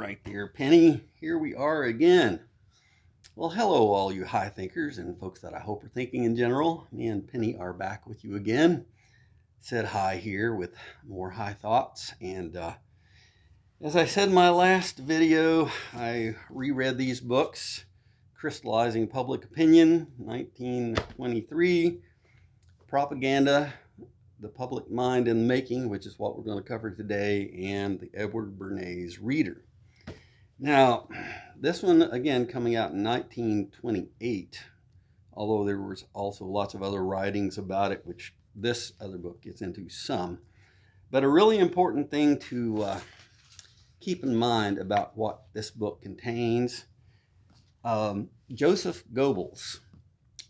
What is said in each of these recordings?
right there, Penny. Here we are again. Well, hello, all you high thinkers and folks that I hope are thinking in general. Me and Penny are back with you again. Said hi here with more high thoughts. And as I said in my last video, I reread these books Crystallizing Public Opinion, 1923, Propaganda, The Public Mind in the Making, which is what we're going to cover today, and the Edward Bernays Reader. Now, this one, again, coming out in 1928, although there was also lots of other writings about it, which this other book gets into some. But a really important thing to keep in mind about what this book contains, Joseph Goebbels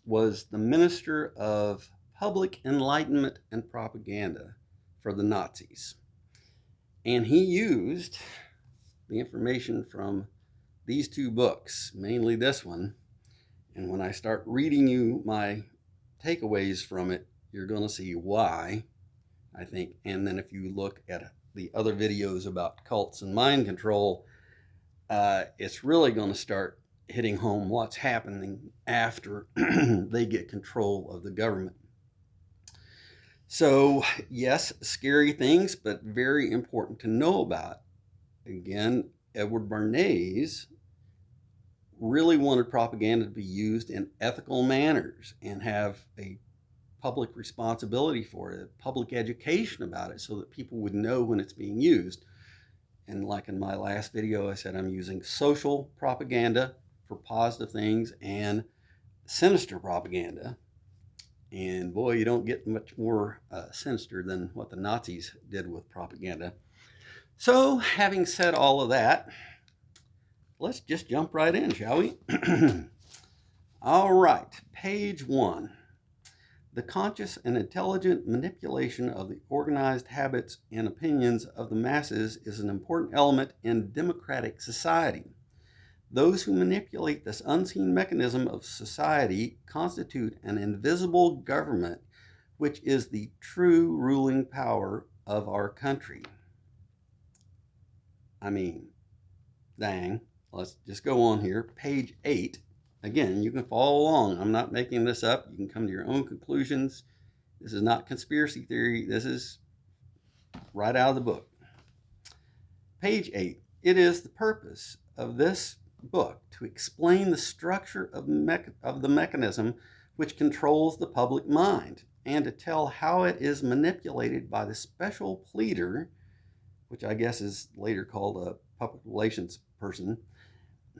was the Minister of Public Enlightenment and Propaganda for the Nazis. And he used the information from these two books, mainly this one. And when I start reading you my takeaways from it, you're going to see why, I think. And then if you look at the other videos about cults and mind control, it's really going to start hitting home what's happening after they get control of the government. So, yes, scary things, but very important to know about. Again, Edward Bernays really wanted propaganda to be used in ethical manners and have a public responsibility for it, public education about it, so that people would know when it's being used. And like in my last video, I said I'm using social propaganda for positive things and sinister propaganda. And boy, you don't get much more sinister than what the Nazis did with propaganda. So, having said all of that, let's just jump right in, shall we? All right, page 1. The conscious and intelligent manipulation of the organized habits and opinions of the masses is an important element in democratic society. Those who manipulate this unseen mechanism of society constitute an invisible government, which is the true ruling power of our country. I mean, dang. Let's just go on here. Page 8. Again, you can follow along. I'm not making this up. You can come to your own conclusions. This is not conspiracy theory. This is right out of the book. Page 8. It is the purpose of this book to explain the structure of the mechanism which controls the public mind and to tell how it is manipulated by the special pleader, which I guess is later called a public relations person,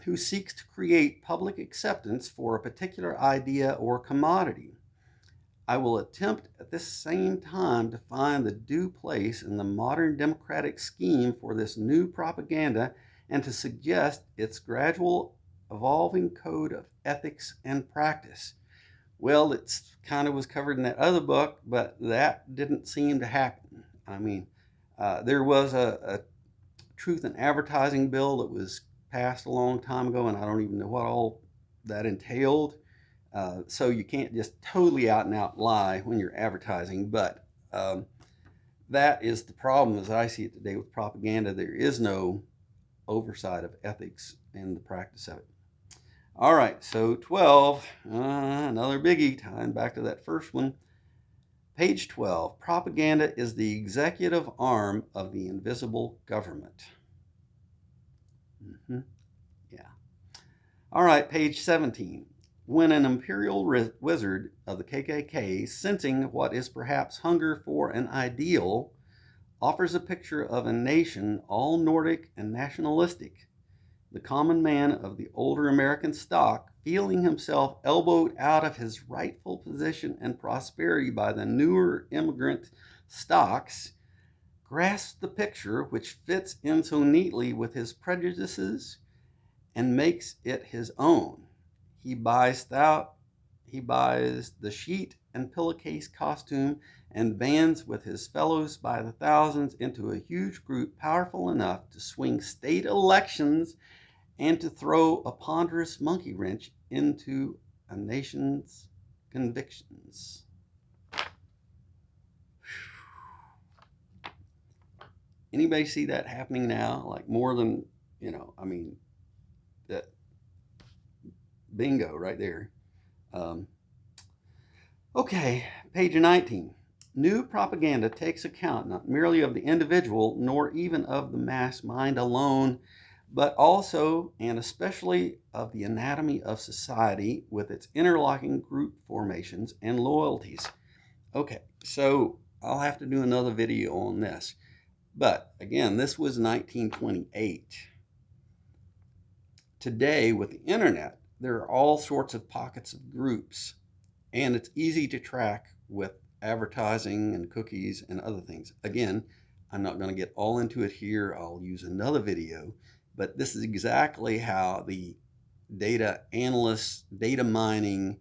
who seeks to create public acceptance for a particular idea or commodity. I will attempt at this same time to find the due place in the modern democratic scheme for this new propaganda and to suggest its gradual evolving code of ethics and practice. Well, it's kind of was covered in that other book, but that didn't seem to happen. I mean, there was a truth in advertising bill that was passed a long time ago, and I don't even know what all that entailed. So you can't just totally out and out lie when you're advertising, but that is the problem as I see it today with propaganda. There is no oversight of ethics and the practice of it. All right, so 12, another biggie, tying back to that first one. Page 12, propaganda is the executive arm of the invisible government. Yeah. All right, page 17. When an imperial wizard of the KKK, sensing what is perhaps hunger for an ideal, offers a picture of a nation all Nordic and nationalistic, the common man of the older American stock, feeling himself elbowed out of his rightful position and prosperity by the newer immigrant stocks, grasps the picture which fits in so neatly with his prejudices and makes it his own. He buys the sheet and pillowcase costume and bands with his fellows by the thousands into a huge group powerful enough to swing state elections and to throw a ponderous monkey wrench into a nation's convictions. Anybody see that happening now? Like more than I mean, that bingo right there. Um, okay, page 19. New propaganda takes account not merely of the individual nor even of the mass mind alone, but also and especially of the anatomy of society with its interlocking group formations and loyalties. Okay, so I'll have to do another video on this. But again, this was 1928. Today, with the internet, there are all sorts of pockets of groups, and it's easy to track with advertising and cookies and other things. Again, I'm not going to get all into it here. I'll use another video, but this is exactly how the data analysts, data mining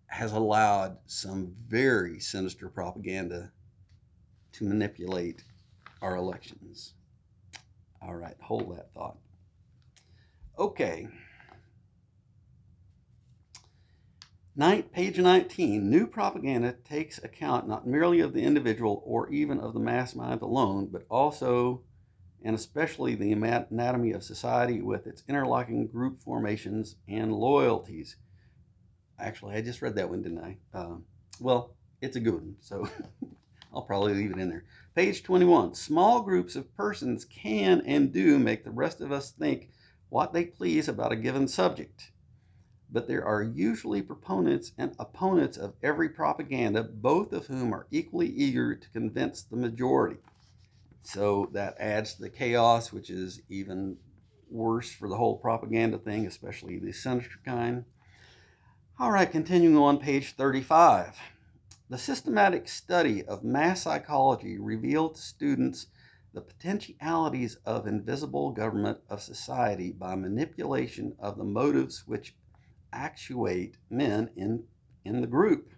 has allowed some very sinister propaganda to manipulate our elections. All right, hold that thought. Okay. Page 19, new propaganda takes account not merely of the individual or even of the mass mind alone, but also and especially the anatomy of society with its interlocking group formations and loyalties. Actually, I just read that one, didn't I? Well, it's a good one, so I'll probably leave it in there. Page 21, small groups of persons can and do make the rest of us think what they please about a given subject. But there are usually proponents and opponents of every propaganda, both of whom are equally eager to convince the majority. So that adds to the chaos, which is even worse for the whole propaganda thing, especially the sinister kind. All right, continuing on page 35. The systematic study of mass psychology revealed to students the potentialities of invisible government of society by manipulation of the motives which actuate men in the group.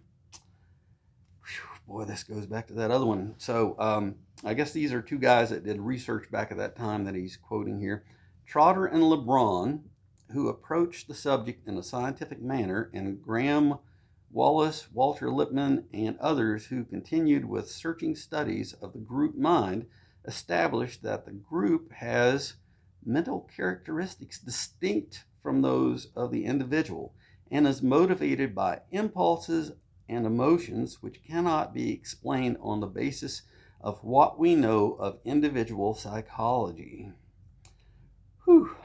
Whew, boy, this goes back to that other one. So I guess these are two guys that did research back at that time that he's quoting here. Trotter and LeBron, who approached the subject in a scientific manner, and Graham Wallace, Walter Lippmann, and others who continued with searching studies of the group mind, established that the group has mental characteristics distinct from those of the individual and is motivated by impulses and emotions which cannot be explained on the basis of what we know of individual psychology. Whew.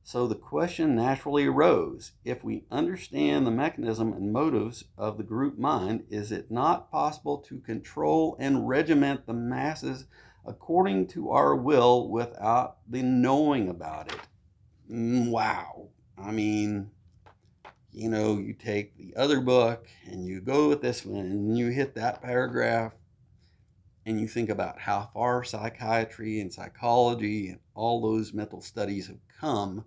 So the question naturally arose, if we understand the mechanism and motives of the group mind, is it not possible to control and regiment the masses according to our will without the knowing about it? Wow. I mean, you take the other book and you go with this one and you hit that paragraph and you think about how far psychiatry and psychology and all those mental studies have come,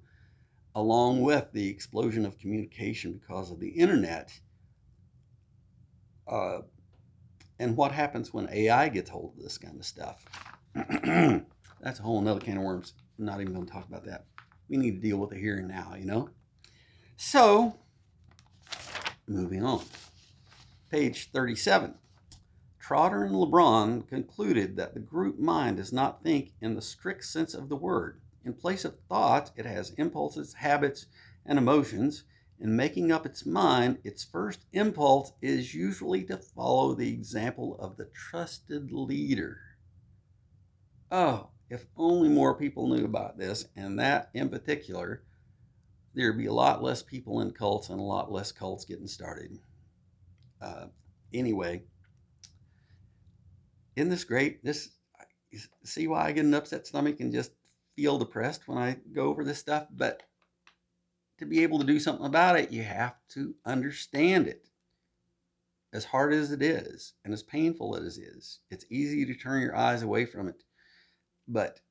along with the explosion of communication because of the internet. And what happens when AI gets hold of this kind of stuff? That's a whole nother can of worms. I'm not even going to talk about that. We need to deal with it here and now. So, moving on. Page 37. Trotter and LeBron concluded that the group mind does not think in the strict sense of the word. In place of thought, it has impulses, habits, and emotions. In making up its mind, its first impulse is usually to follow the example of the trusted leader. Oh, if only more people knew about this, and that in particular, there'd be a lot less people in cults and a lot less cults getting started. Anyway, isn't this great? See why I get an upset stomach and just feel depressed when I go over this stuff? But to be able to do something about it, you have to understand it. As hard as it is, and as painful as it is, it's easy to turn your eyes away from it. But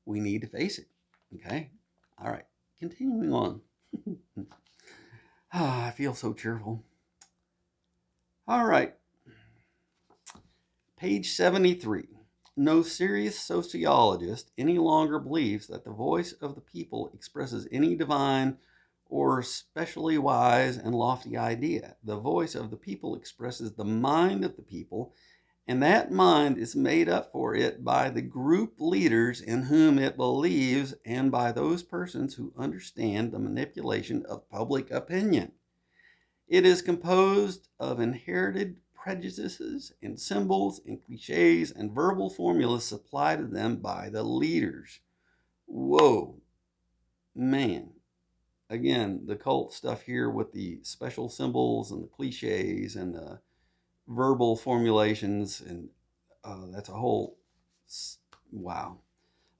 we need to face it. Okay? All right. Continuing on. I feel so cheerful. All right. Page 73. No serious sociologist any longer believes that the voice of the people expresses any divine or specially wise and lofty idea. The voice of the people expresses the mind of the people And that mind is made up for it by the group leaders in whom it believes and by those persons who understand the manipulation of public opinion. It is composed of inherited prejudices and symbols and cliches and verbal formulas supplied to them by the leaders. Whoa, man. Again, the cult stuff here with the special symbols and the cliches and the verbal formulations, and that's a whole wow.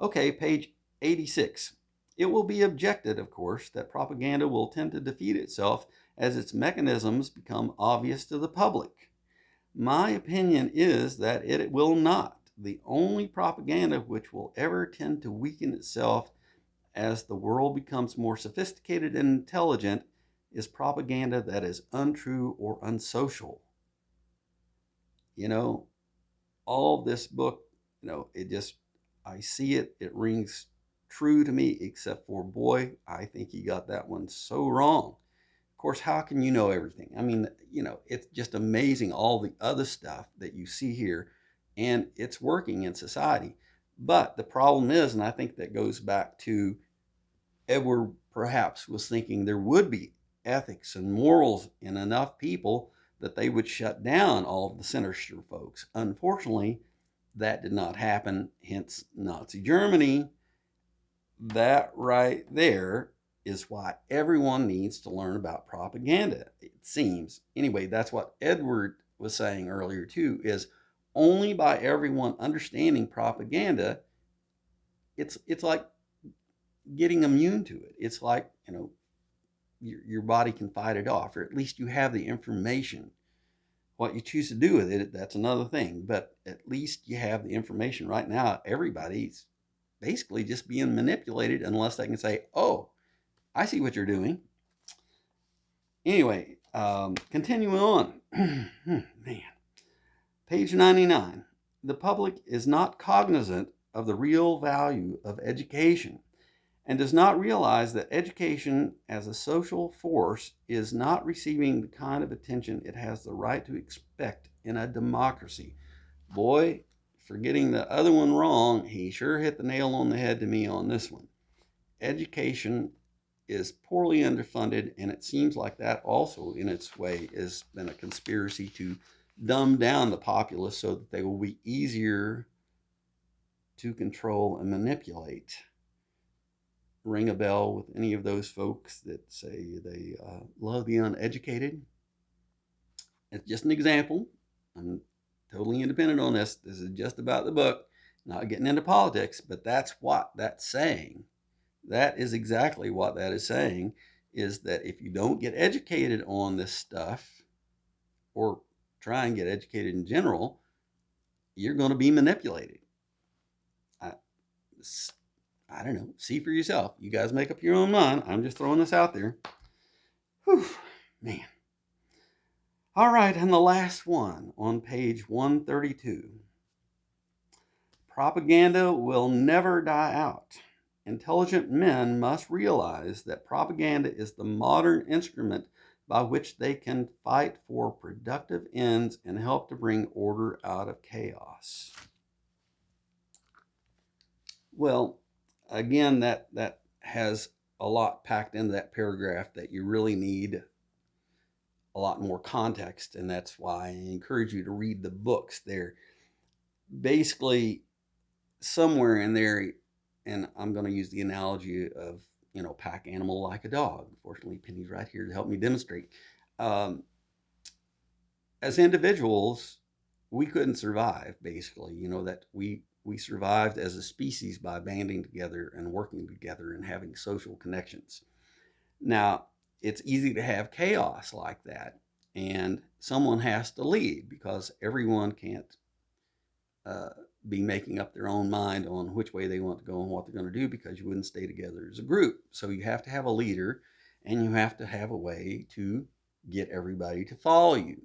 Okay, page 86. It will be objected, of course, that propaganda will tend to defeat itself as its mechanisms become obvious to the public. My opinion is that it will not. The only propaganda which will ever tend to weaken itself as the world becomes more sophisticated and intelligent is propaganda that is untrue or unsocial. You know, all of this book, it just, I see it, it rings true to me, except for, boy, I think he got that one so wrong. Of course, how can you know everything? I mean, it's just amazing all the other stuff that you see here, and it's working in society. But the problem is, and I think that goes back to Edward perhaps was thinking there would be ethics and morals in enough people that they would shut down all of the sinister folks. Unfortunately, that did not happen, hence Nazi Germany. That right there is why everyone needs to learn about propaganda, it seems. Anyway, that's what Edward was saying earlier too, is only by everyone understanding propaganda, it's like getting immune to it. It's like, your body can fight it off, or at least you have the information. What you choose to do with it, that's another thing, but at least you have the information. Right now, everybody's basically just being manipulated unless they can say, oh, I see what you're doing. Anyway, continuing on. Man. Page 99. The public is not cognizant of the real value of education and does not realize that education as a social force is not receiving the kind of attention it has the right to expect in a democracy. Boy, for getting the other one wrong, he sure hit the nail on the head to me on this one. Education is poorly underfunded, and it seems like that also, in its way, has been a conspiracy to dumb down the populace so that they will be easier to control and manipulate. Ring a bell with any of those folks that say they love the uneducated? It's just an example. I'm totally independent on this. This is just about the book, not getting into politics, but that's what that's saying. That is exactly what that is saying, is that if you don't get educated on this stuff, or try and get educated in general, you're going to be manipulated. I, I don't know. See for yourself. You guys make up your own mind. I'm just throwing this out there. Whew, man. All right, and the last one on page 132. Propaganda will never die out. Intelligent men must realize that propaganda is the modern instrument by which they can fight for productive ends and help to bring order out of chaos. Well, again, that has a lot packed into that paragraph that you really need a lot more context, and that's why I encourage you to read the books. They're basically somewhere in there, and I'm going to use the analogy of, pack animal like a dog. Fortunately, Penny's right here to help me demonstrate. As individuals, we couldn't survive, basically. That we survived as a species by banding together and working together and having social connections. Now, it's easy to have chaos like that, and someone has to lead, because everyone can't be making up their own mind on which way they want to go and what they're going to do, because you wouldn't stay together as a group. So you have to have a leader, and you have to have a way to get everybody to follow you.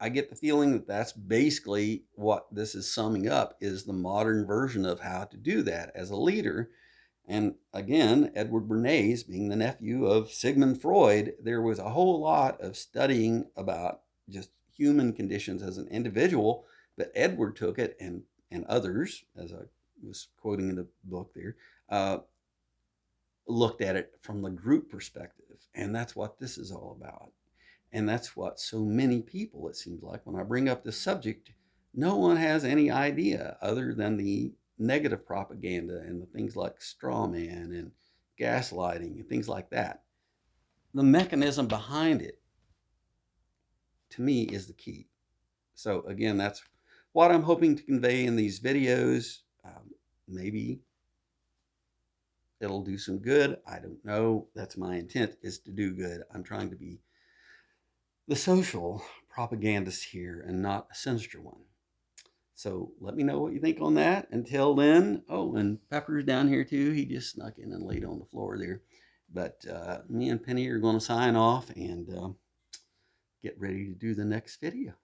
I get the feeling that that's basically what this is summing up, is the modern version of how to do that as a leader. And again, Edward Bernays, being the nephew of Sigmund Freud, there was a whole lot of studying about just human conditions as an individual, but Edward took it and others, as I was quoting in the book there, looked at it from the group perspective. And that's what this is all about. And that's what so many people, it seems like, when I bring up this subject, no one has any idea other than the negative propaganda and the things like straw man and gaslighting and things like that. The mechanism behind it, to me, is the key. So again, that's what I'm hoping to convey in these videos. Maybe it'll do some good. I don't know. That's my intent, is to do good. I'm trying to be the social propagandist here and not a sinister one. So let me know what you think on that. Until then, oh, and Pepper's down here too. He just snuck in and laid on the floor there. But me and Penny are going to sign off and get ready to do the next video.